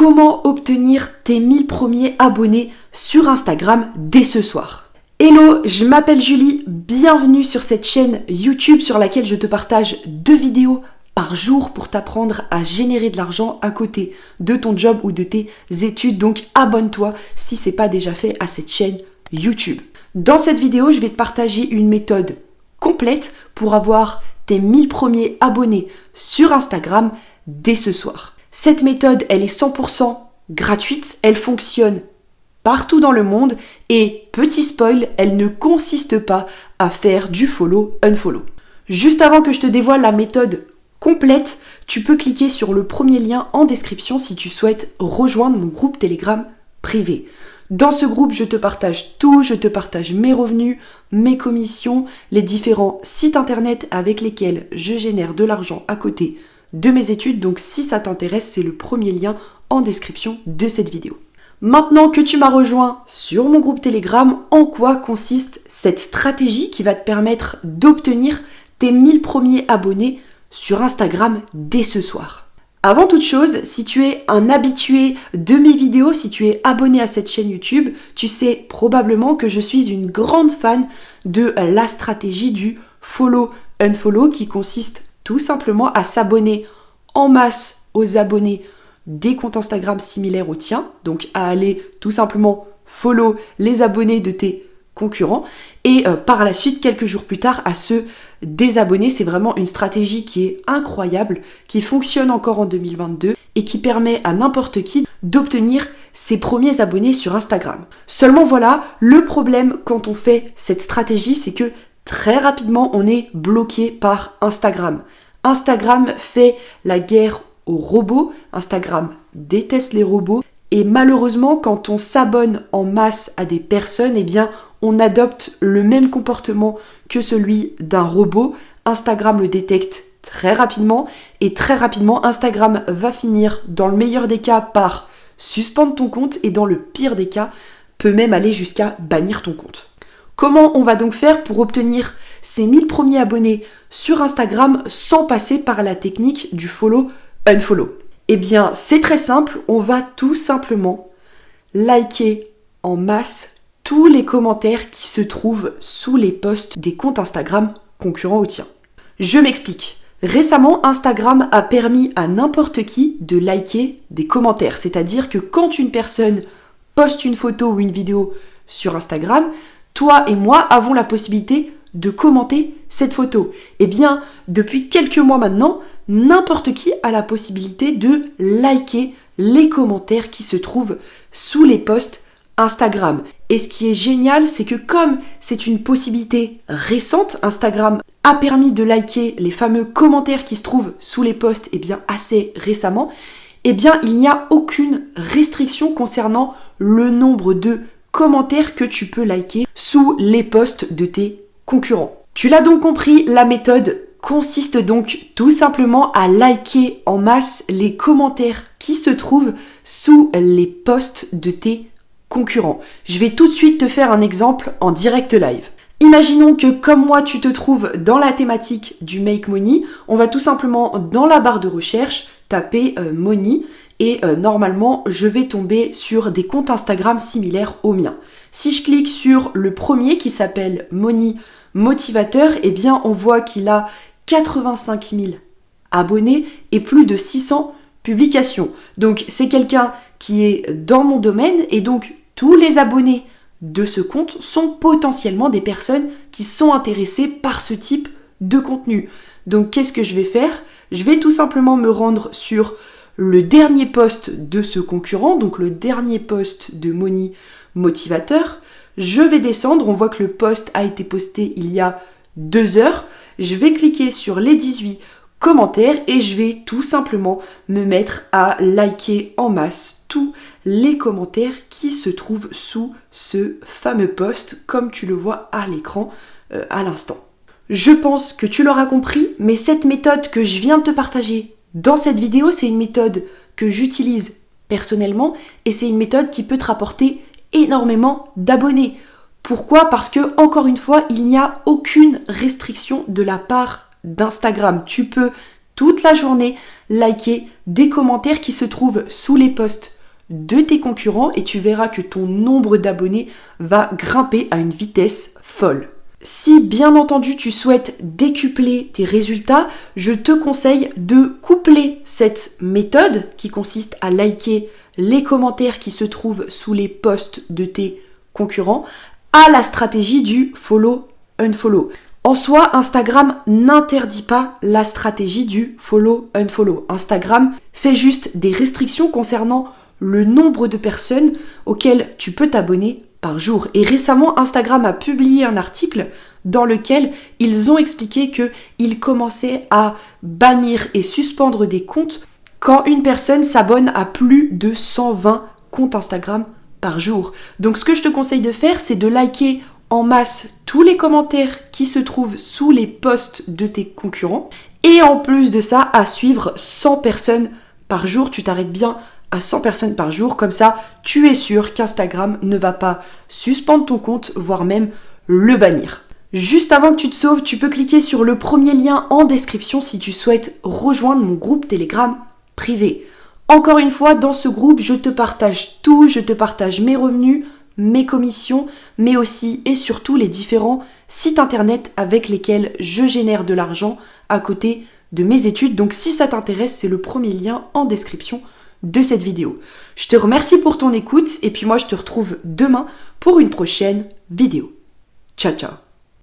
comment obtenir tes 1000 premiers abonnés sur Instagram dès ce soir. Hello, je m'appelle Julie, bienvenue sur cette chaîne YouTube sur laquelle je te partage 2 vidéos par jour pour t'apprendre à générer de l'argent à côté de ton job ou de tes études. Donc abonne-toi si ce n'est pas déjà fait à cette chaîne YouTube. Dans cette vidéo, je vais te partager une méthode complète pour avoir tes 1000 premiers abonnés sur Instagram dès ce soir. Cette méthode, elle est 100% gratuite, elle fonctionne partout dans le monde et petit spoil, elle ne consiste pas à faire du follow, unfollow. Juste avant que je te dévoile la méthode complète, tu peux cliquer sur le premier lien en description si tu souhaites rejoindre mon groupe Telegram privé. Dans ce groupe, je te partage tout, je te partage mes revenus, mes commissions, les différents sites internet avec lesquels je génère de l'argent à côté de mes études. Donc si ça t'intéresse, c'est le premier lien en description de cette vidéo. Maintenant que tu m'as rejoint sur mon groupe Telegram, en quoi consiste cette stratégie qui va te permettre d'obtenir tes 1000 premiers abonnés sur Instagram dès ce soir? Avant toute chose, si tu es un habitué de mes vidéos, si tu es abonné à cette chaîne YouTube, tu sais probablement que je suis une grande fan de la stratégie du follow unfollow qui consiste tout simplement à s'abonner en masse aux abonnés des comptes Instagram similaires aux tiens, donc à aller tout simplement follow les abonnés de tes concurrents et par la suite, quelques jours plus tard, à ceux des abonnés. C'est vraiment une stratégie qui est incroyable, qui fonctionne encore en 2022 et qui permet à n'importe qui d'obtenir ses premiers abonnés sur Instagram. Seulement voilà, le problème quand on fait cette stratégie, c'est que très rapidement, on est bloqué par Instagram. Instagram fait la guerre aux robots, Instagram déteste les robots et malheureusement quand on s'abonne en masse à des personnes, eh bien on adopte le même comportement que celui d'un robot. Instagram le détecte très rapidement et très rapidement Instagram va finir dans le meilleur des cas par suspendre ton compte et dans le pire des cas peut même aller jusqu'à bannir ton compte. Comment on va donc faire pour obtenir ces 1000 premiers abonnés sur Instagram sans passer par la technique du follow unfollow? Eh bien, c'est très simple, on va tout simplement liker en masse tous les commentaires qui se trouvent sous les posts des comptes Instagram concurrents aux tiens. Je m'explique. Récemment, Instagram a permis à n'importe qui de liker des commentaires, c'est-à-dire que quand une personne poste une photo ou une vidéo sur Instagram, toi et moi avons la possibilité de commenter cette photo. Eh bien, depuis quelques mois maintenant, n'importe qui a la possibilité de liker les commentaires qui se trouvent sous les posts Instagram. Et ce qui est génial, c'est que comme c'est une possibilité récente, Instagram a permis de liker les fameux commentaires qui se trouvent sous les posts assez récemment, il n'y a aucune restriction concernant le nombre de commentaires que tu peux liker sous les posts de tes concurrents. Tu l'as donc compris, la méthode consiste donc tout simplement à liker en masse les commentaires qui se trouvent sous les posts de tes concurrents. Je vais tout de suite te faire un exemple en direct live. Imaginons que comme moi tu te trouves dans la thématique du make money, on va tout simplement dans la barre de recherche taper money et normalement je vais tomber sur des comptes Instagram similaires aux miens. Si je clique sur le premier qui s'appelle Money Motivateur, on voit qu'il a 85 000 abonnés et plus de 600 publications. Donc c'est quelqu'un qui est dans mon domaine et donc tous les abonnés de ce compte sont potentiellement des personnes qui sont intéressées par ce type de contenu. Donc qu'est-ce que je vais faire? Je vais tout simplement me rendre sur le dernier post de ce concurrent, donc le dernier post de Money Motivateur. Je vais descendre, on voit que le post a été posté il y a 2 heures. Je vais cliquer sur les 18 commentaires et je vais tout simplement me mettre à liker en masse tous les commentaires qui se trouvent sous ce fameux post, comme tu le vois à l'écran à l'instant. Je pense que tu l'auras compris, mais cette méthode que je viens de te partager dans cette vidéo, c'est une méthode que j'utilise personnellement et c'est une méthode qui peut te rapporter énormément d'abonnés. Pourquoi? Parce que, encore une fois, il n'y a aucune restriction de la part d'Instagram. Tu peux toute la journée liker des commentaires qui se trouvent sous les posts de tes concurrents et tu verras que ton nombre d'abonnés va grimper à une vitesse folle. Si bien entendu tu souhaites décupler tes résultats, je te conseille de coupler cette méthode qui consiste à liker les commentaires qui se trouvent sous les posts de tes concurrents à la stratégie du follow-unfollow. En soi, Instagram n'interdit pas la stratégie du follow-unfollow. Instagram fait juste des restrictions concernant le nombre de personnes auxquelles tu peux t'abonner par jour. Et récemment, Instagram a publié un article dans lequel ils ont expliqué qu'ils commençaient à bannir et suspendre des comptes quand une personne s'abonne à plus de 120 comptes Instagram par jour. Donc ce que je te conseille de faire, c'est de liker en masse tous les commentaires qui se trouvent sous les posts de tes concurrents. Et en plus de ça, à suivre 100 personnes par jour. Tu t'arrêtes bien à 100 personnes par jour. Comme ça, tu es sûr qu'Instagram ne va pas suspendre ton compte, voire même le bannir. Juste avant que tu te sauves, tu peux cliquer sur le premier lien en description si tu souhaites rejoindre mon groupe Telegram privé. Encore une fois, dans ce groupe, je te partage tout, je te partage mes revenus, mes commissions, mais aussi et surtout les différents sites internet avec lesquels je génère de l'argent à côté de mes études. Donc si ça t'intéresse, c'est le premier lien en description de cette vidéo. Je te remercie pour ton écoute et puis moi je te retrouve demain pour une prochaine vidéo. Ciao ciao.